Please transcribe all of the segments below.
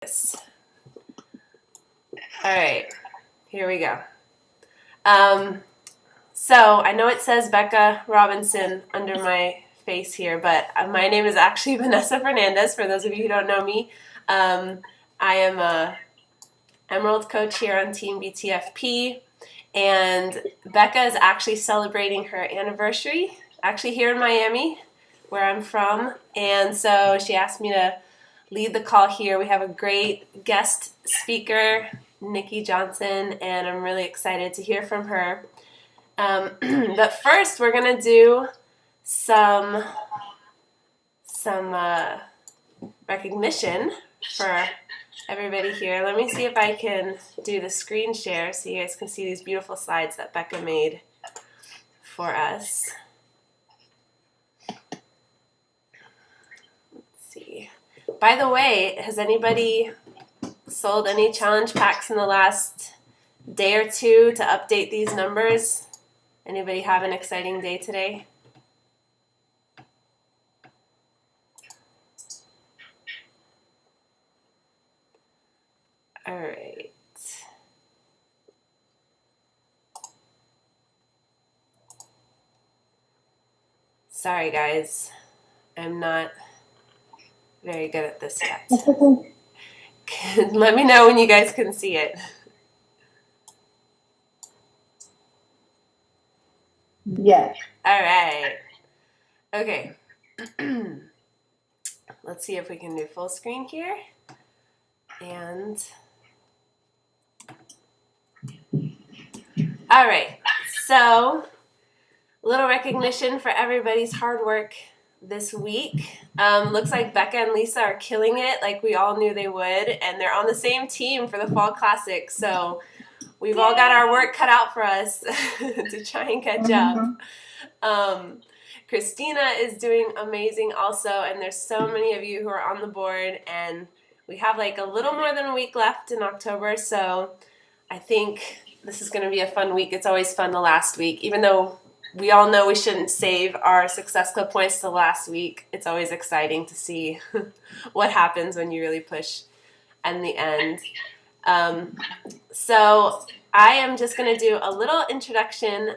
focus. All right, here we go. So I know it says Becca Robinson under my face here, but my name is actually Vanessa Fernandez, for those of you who don't know me. I am a Emerald coach here on Team BTFP, and Becca is actually celebrating her anniversary, actually here in Miami, where I'm from, and so she asked me to lead the call here. We have a great guest speaker, Nikki Johnson, and I'm really excited to hear from her. But first, we're gonna do some recognition for everybody here. Let me see if I can do the screen share so you guys can see these beautiful slides that Becca made for us. Let's see. By the way, has anybody sold any challenge packs in the last day or two to update these numbers? Anybody have an exciting day today? All right. Sorry, guys. I'm not very good at this yet. Let me know when you guys can see it. Yes. All right. Okay. Let's see if we can do full screen here. And all right. So, a little recognition for everybody's hard work this week. Looks like Becca and Lisa are killing it like we all knew they would, and they're on the same team for the Fall Classic, so we've all got our work cut out for us to try and catch up. Christina is doing amazing also, and there's so many of you who are on the board, and we have like a little more than a week left in October, so I think this is going to be a fun week. It's always fun the last week, even though we all know we shouldn't save our Success Club points to last week. It's always exciting to see what happens when you really push in the end. So I am just going to do a little introduction.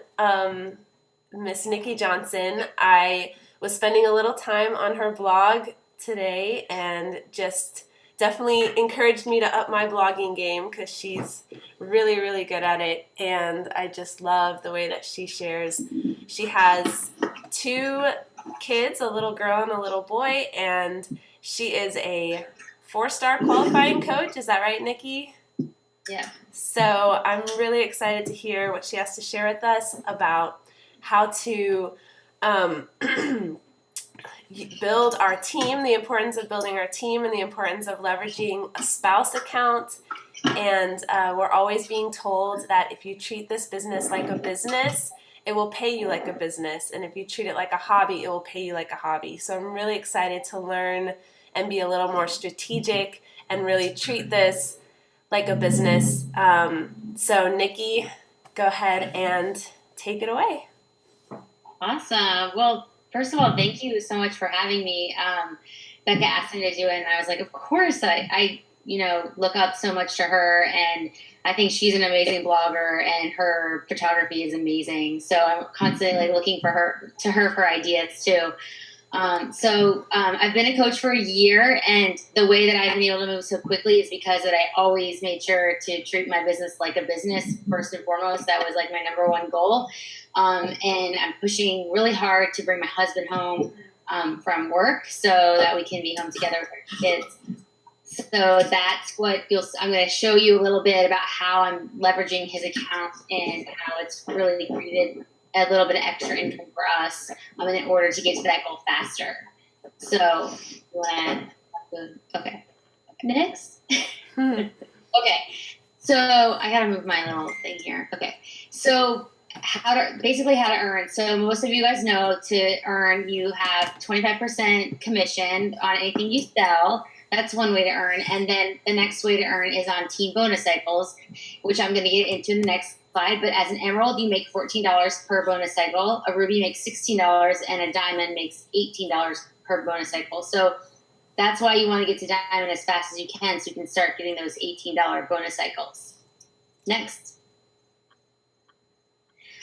Miss Nikki Johnson, I was spending a little time on her blog today and just definitely encouraged me to up my blogging game because she's really, really good at it, and I just love the way that she shares. She has 2 kids, a little girl and a little boy, and she is a 4-star qualifying coach. Is that right, Nikki? Yeah. So I'm really excited to hear what she has to share with us about how to build our team, the importance of building our team, and the importance of leveraging a spouse account. And we're always being told that if you treat this business like a business, it will pay you like a business. And if you treat it like a hobby, it will pay you like a hobby. So I'm really excited to learn and be a little more strategic and really treat this like a business. So Nikki, go ahead and take it away. Awesome. Well, first of all, thank you so much for having me. Becca asked me to do it, and I was like, of course. I look up so much to her, and I think she's an amazing blogger, and her photography is amazing. So I'm constantly looking for her for ideas too. I've been a coach for a year, and the way that I've been able to move so quickly is because that I always made sure to treat my business like a business first and foremost. That was like my number one goal. And I'm pushing really hard to bring my husband home from work so that we can be home together with our kids. So that's what I'm going to show you a little bit about how I'm leveraging his account and how it's really created a little bit of extra income for us in order to get to that goal faster. So, okay. Next. Okay. So I got to move my little thing here. Okay. So how to earn. So most of you guys know to earn, you have 25% commission on anything you sell. That's one way to earn. And then the next way to earn is on team bonus cycles, which I'm going to get into in the next slide. But as an emerald, you make $14 per bonus cycle. A ruby makes $16, and a diamond makes $18 per bonus cycle. So that's why you want to get to Diamond as fast as you can so you can start getting those $18 bonus cycles. Next.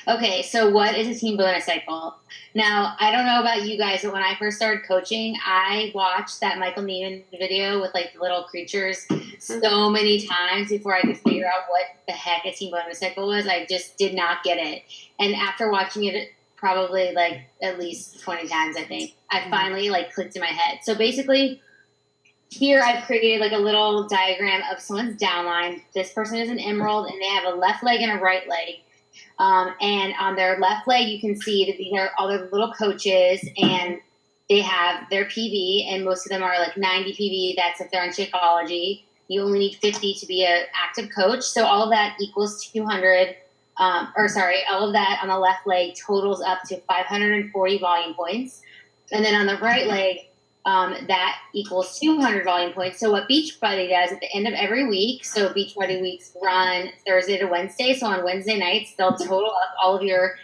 Okay, so what is a team bonus cycle? Now, I don't know about you guys, but when I first started coaching, I watched that Michael Neiman video with like the little creatures so many times before I could figure out what the heck a team bonus cycle was. I just did not get it. And after watching it probably like at least 20 times, I think, I finally like clicked in my head. So basically, here I've created like a little diagram of someone's downline. This person is an emerald and they have a left leg and a right leg. And on their left leg, you can see that these are all their little coaches, and they have their PV, and most of them are like 90 PV. That's if they're in Shakeology. You only need 50 to be an active coach. So all of that equals 200, all of that on the left leg totals up to 540 volume points. And then on the right leg, that equals 200 volume points. So what Beachbody does at the end of every week, so Beachbody weeks run Thursday to Wednesday. So on Wednesday nights, they'll total up all of your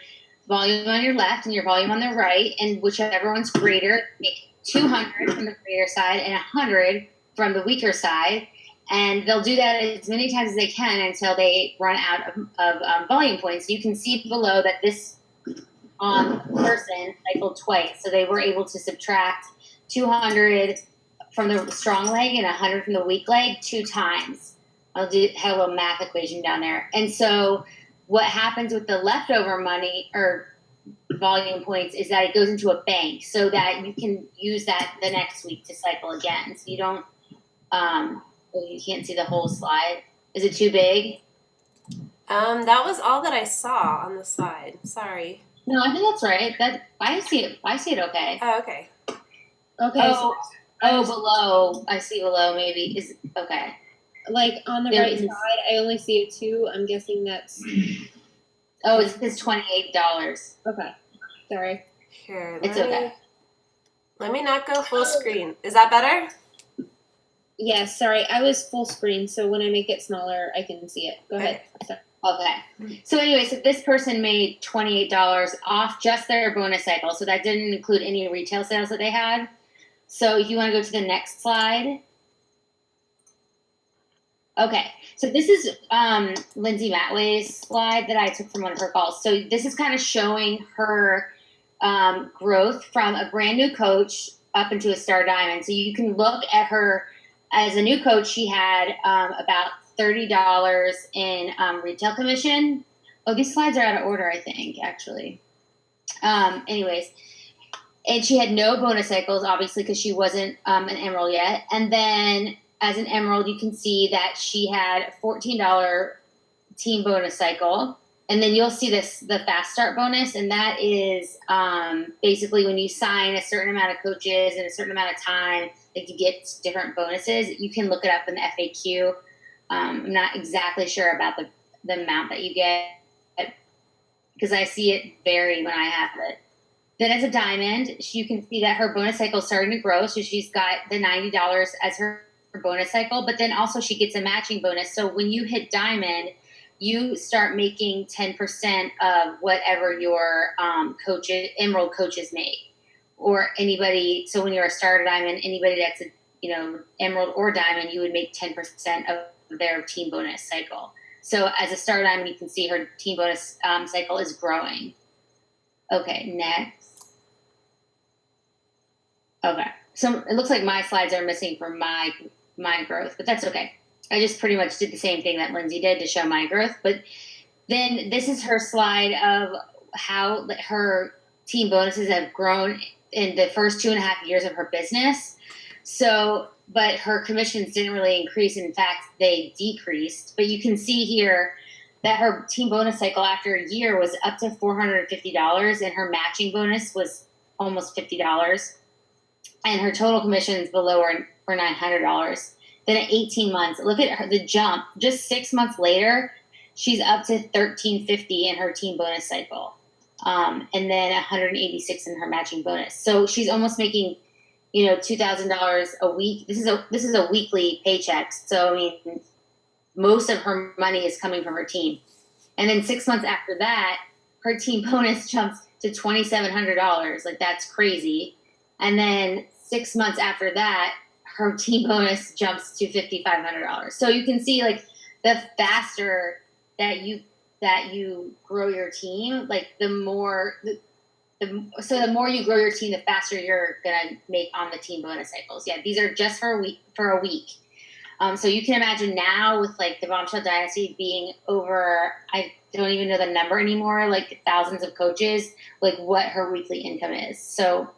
volume on your left and your volume on the right, and whichever one's greater, make 200 from the greater side and 100 from the weaker side. And they'll do that as many times as they can until they run out of volume points. You can see below that this person cycled twice. So they were able to subtract 200 from the strong leg and 100 from the weak leg 2 times. Have a little math equation down there. And so what happens with the leftover money or volume points is that it goes into a bank so that you can use that the next week to cycle again. So you don't, you can't see the whole slide. Is it too big? That was all that I saw on the slide. Sorry. No, I think that's right. That I see it okay. Oh, okay. Okay. Below. I see below maybe. Is okay. Like on the right side, I only see a 2. I'm guessing that's. Oh, it says $28. Okay. Sorry. Here, It's okay. Let me not go full screen. Is that better? Yes, sorry. I was full screen, so when I make it smaller, I can see it. Go ahead. Sorry. Okay. So anyway, so this person made $28 off just their bonus cycle. So that didn't include any retail sales that they had. So if you want to go to the next slide. Okay. So this is Lindsay Matway's slide that I took from one of her calls. So this is kind of showing her growth from a brand new coach up into a star diamond. So you can look at her as a new coach. She had about $30 in retail commission. Oh, these slides are out of order, I think, actually. Anyways, and she had no bonus cycles, obviously, because she wasn't an emerald yet. And then as an emerald, you can see that she had a $14 team bonus cycle. And then you'll see the fast start bonus, and that is basically when you sign a certain amount of coaches in a certain amount of time, like you get different bonuses. You can look it up in the FAQ. I'm not exactly sure about the amount that you get because I see it vary when I have it. Then as a diamond, you can see that her bonus cycle is starting to grow. So she's got the $90 as her bonus cycle, but then also she gets a matching bonus. So when you hit diamond, you start making 10% of whatever your emerald coaches make, or anybody. So when you're a star diamond, anybody that's emerald or diamond, you would make 10% of their team bonus cycle. So as a star diamond, you can see her team bonus cycle is growing. Okay, next. Okay, so it looks like my slides are missing for my growth, but that's okay. I just pretty much did the same thing that Lindsay did to show my growth. But then this is her slide of how her team bonuses have grown in the first 2.5 years of her business. So, but her commissions didn't really increase. In fact, they decreased. But you can see here that her team bonus cycle after a year was up to $450, and her matching bonus was almost $50. And her total commissions below were $900. Then at 18 months, look at her, the jump. Just 6 months later, she's up to $1,350 in her team bonus cycle, and then $186 in her matching bonus. So she's almost making, $2,000 a week. This is a weekly paycheck. So I mean, most of her money is coming from her team. And then 6 months after that, her team bonus jumps to $2,700. Like, that's crazy. And then 6 months after that, her team bonus jumps to $5,500. So you can see like the faster that you grow your team, like the more the more you grow your team, the faster you're gonna make on the team bonus cycles. Yeah, these are just for a week. So you can imagine now with like the Bombshell Dynasty being over, I don't even know the number anymore, like thousands of coaches, like what her weekly income is. So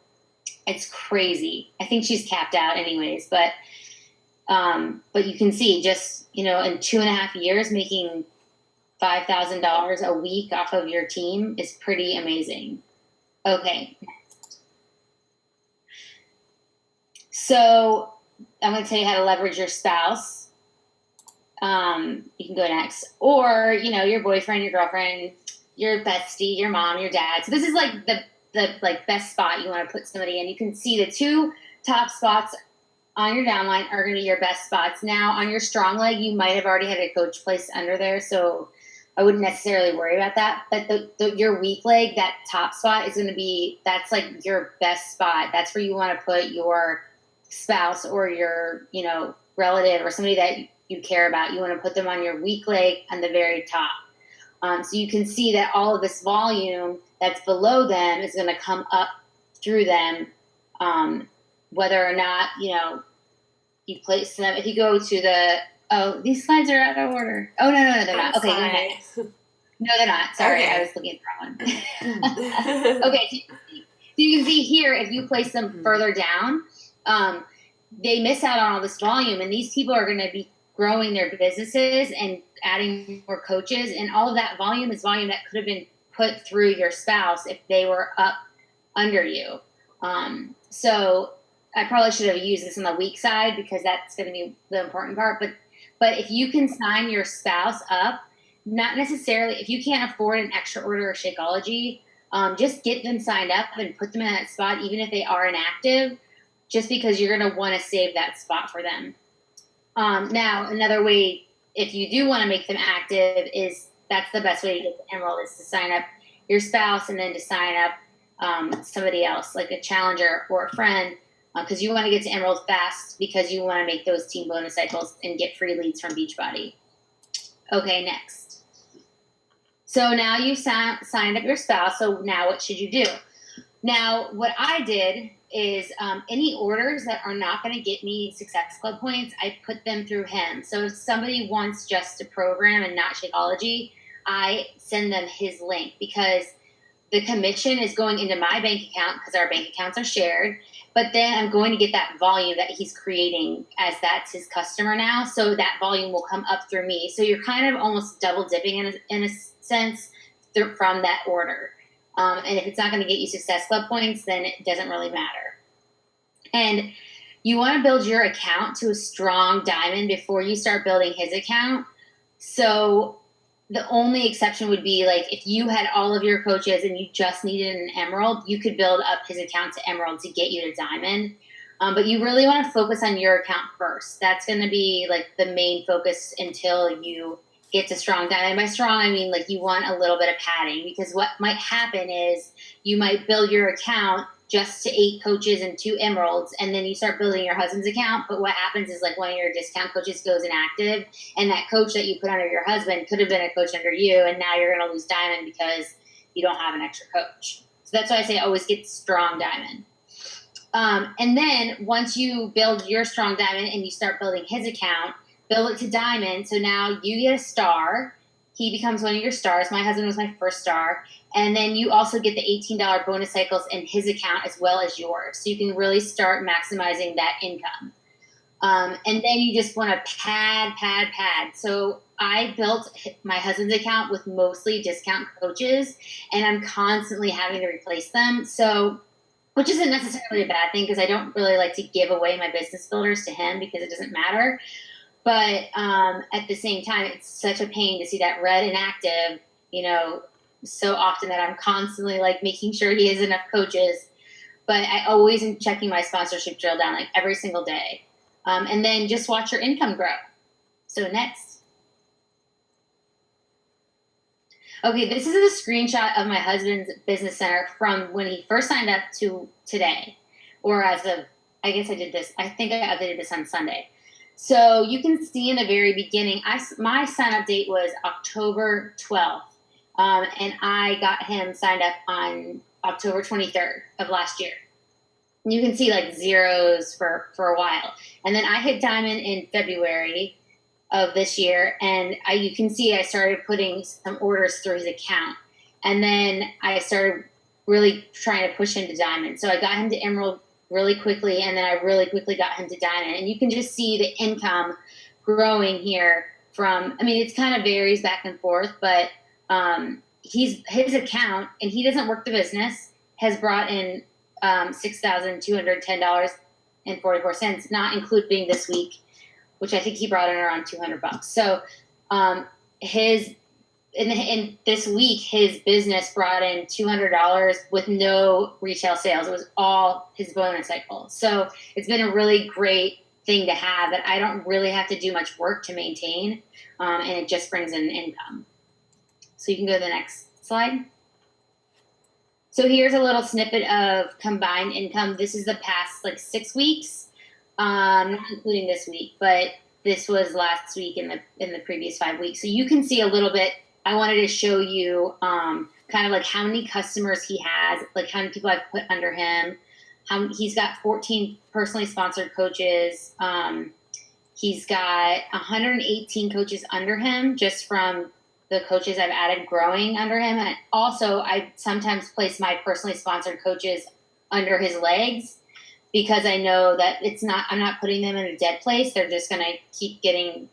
it's crazy. I think she's capped out anyways, but you can see just, in 2.5 years, making $5,000 a week off of your team is pretty amazing. Okay. So I'm going to tell you how to leverage your spouse. You can go next. Or, your boyfriend, your girlfriend, your bestie, your mom, your dad. So this is like the best spot you want to put somebody in. You can see the 2 top spots on your downline are going to be your best spots. Now on your strong leg, you might have already had a coach placed under there, so I wouldn't necessarily worry about that. But your weak leg, that top spot is going to be, that's like your best spot. That's where you want to put your spouse or your, relative or somebody that you care about. You want to put them on your weak leg on the very top. So you can see that all of this volume that's below them is going to come up through them, whether or not, you place them. If you go to these slides are out of order. Oh, no, they're not. Okay, go ahead. No, they're not. Sorry, okay. I was looking at the wrong one. Okay, so you can see here, if you place them further down, they miss out on all this volume, and these people are going to be growing their businesses and adding more coaches, and all of that volume is volume that could have been put through your spouse if they were up under you. So I probably should have used this on the weak side because that's going to be the important part. But if you can sign your spouse up, not necessarily, if you can't afford an extra order of Shakeology, just get them signed up and put them in that spot, even if they are inactive, just because you're going to want to save that spot for them. Now, another way, if you do want to make them active, is that's the best way to get to Emerald, is to sign up your spouse and then to sign up somebody else, like a challenger or a friend, because you want to get to Emerald fast because you want to make those team bonus cycles and get free leads from Beachbody. Okay, next. So now you've signed up your spouse, so now what should you do? Now, what I did is any orders that are not going to get me Success Club points, I put them through him. So if somebody wants just a program and not Shakeology, I send them his link because the commission is going into my bank account because our bank accounts are shared. But then I'm going to get that volume that he's creating as that's his customer now. So that volume will come up through me. So you're kind of almost double dipping in a sense from that order. And if it's not going to get you Success Club points, then it doesn't really matter. And you want to build your account to a strong diamond before you start building his account. So the only exception would be like if you had all of your coaches and you just needed an Emerald, you could build up his account to Emerald to get you to diamond. But you really want to focus on your account first. That's going to be like the main focus until you get to strong diamond. By strong, I mean like you want a little bit of padding, because what might happen is you might build your account just to 8 coaches and 2 Emeralds, and then you start building your husband's account. But what happens is like one of your discount coaches goes inactive, and that coach that you put under your husband could have been a coach under you, and now you're going to lose diamond because you don't have an extra coach. So that's why I say always get strong diamond. And then once you build your strong diamond and you start building his account, build it to diamond. So now you get a star. He becomes one of your stars. My husband was my first star. And then you also get the $18 bonus cycles in his account as well as yours. So you can really start maximizing that income. And then you just want to pad. So I built my husband's account with mostly discount coaches, and I'm constantly having to replace them. So, which isn't necessarily a bad thing, because I don't really like to give away my business builders to him because it doesn't matter. But at the same time, it's such a pain to see that red inactive, so often that I'm constantly like making sure he has enough coaches. But I always am checking my sponsorship drill down like every single day. And then just watch your income grow. So next. Okay, this is a screenshot of my husband's business center from when he first signed up to today, or as of I guess I did this. I think I updated this on Sunday. So you can see in the very beginning, my sign up date was October 12th. And I got him signed up on October 23rd of last year. And you can see like zeros for a while. And then I hit diamond in February of this year. And you can see I started putting some orders through his account. And then I started really trying to push him to diamond. So I got him to emerald really quickly, and then I really quickly got him to diamond. And you can just see the income growing here from, I mean, it kind of varies back and forth, but his account, and he doesn't work the business, has brought in $6,210.44, not including this week, which I think he brought in around $200. So in this week, his business brought in $200 with no retail sales. It was all his bonus cycle. So it's been a really great thing to have that I don't really have to do much work to maintain, and it just brings in income. So you can go to the next slide. So here's a little snippet of combined income. This is the past like 6 weeks, not including this week, but this was last week in the previous 5 weeks. So you can see a little bit. I wanted to show you kind of like how many customers he has, like how many people I've put under him. He's got 14 personally sponsored coaches. He's got 118 coaches under him just from the coaches I've added growing under him. And also I sometimes place my personally sponsored coaches under his legs because I know that I'm not putting them in a dead place. They're just going to keep getting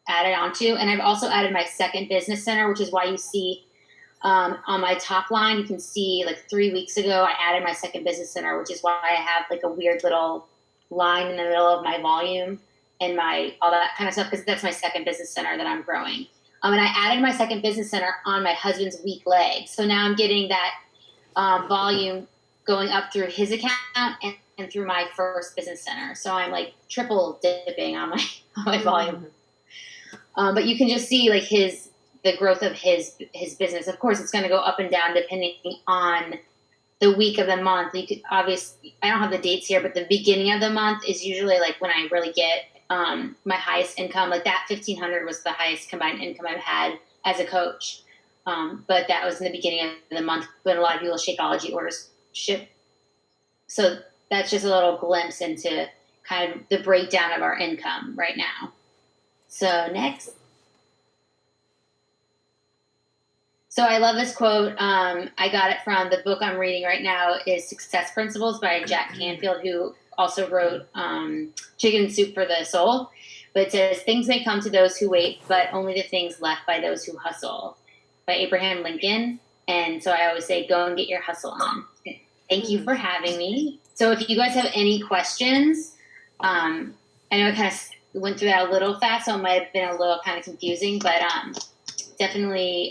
added onto. And I've also added my second business center, which is why you see on my top line, you can see like 3 weeks ago, I added my second business center, which is why I have like a weird little line in the middle of my volume and all that kind of stuff, because that's my second business center that I'm growing. And I added my second business center on my husband's weak leg. So now I'm getting that volume going up through his account and through my first business center. So I'm like triple dipping on my volume. But you can just see like the growth of his business. Of course, it's going to go up and down depending on the week of the month. You could obviously, I don't have the dates here, but the beginning of the month is usually like when I really get my highest income. Like that 1,500 was the highest combined income I've had as a coach. But that was in the beginning of the month when a lot of people Shakeology orders ship. So that's just a little glimpse into kind of the breakdown of our income right now. So next. So I love this quote. I got it from the book I'm reading right now is Success Principles by Jack Canfield, who also wrote Chicken Soup for the Soul. But it says, things may come to those who wait, but only the things left by those who hustle, by Abraham Lincoln. And so I always say, go and get your hustle on. Thank you for having me. So if you guys have any questions, I know I kind of went through that a little fast, so it might have been a little kind of confusing, but definitely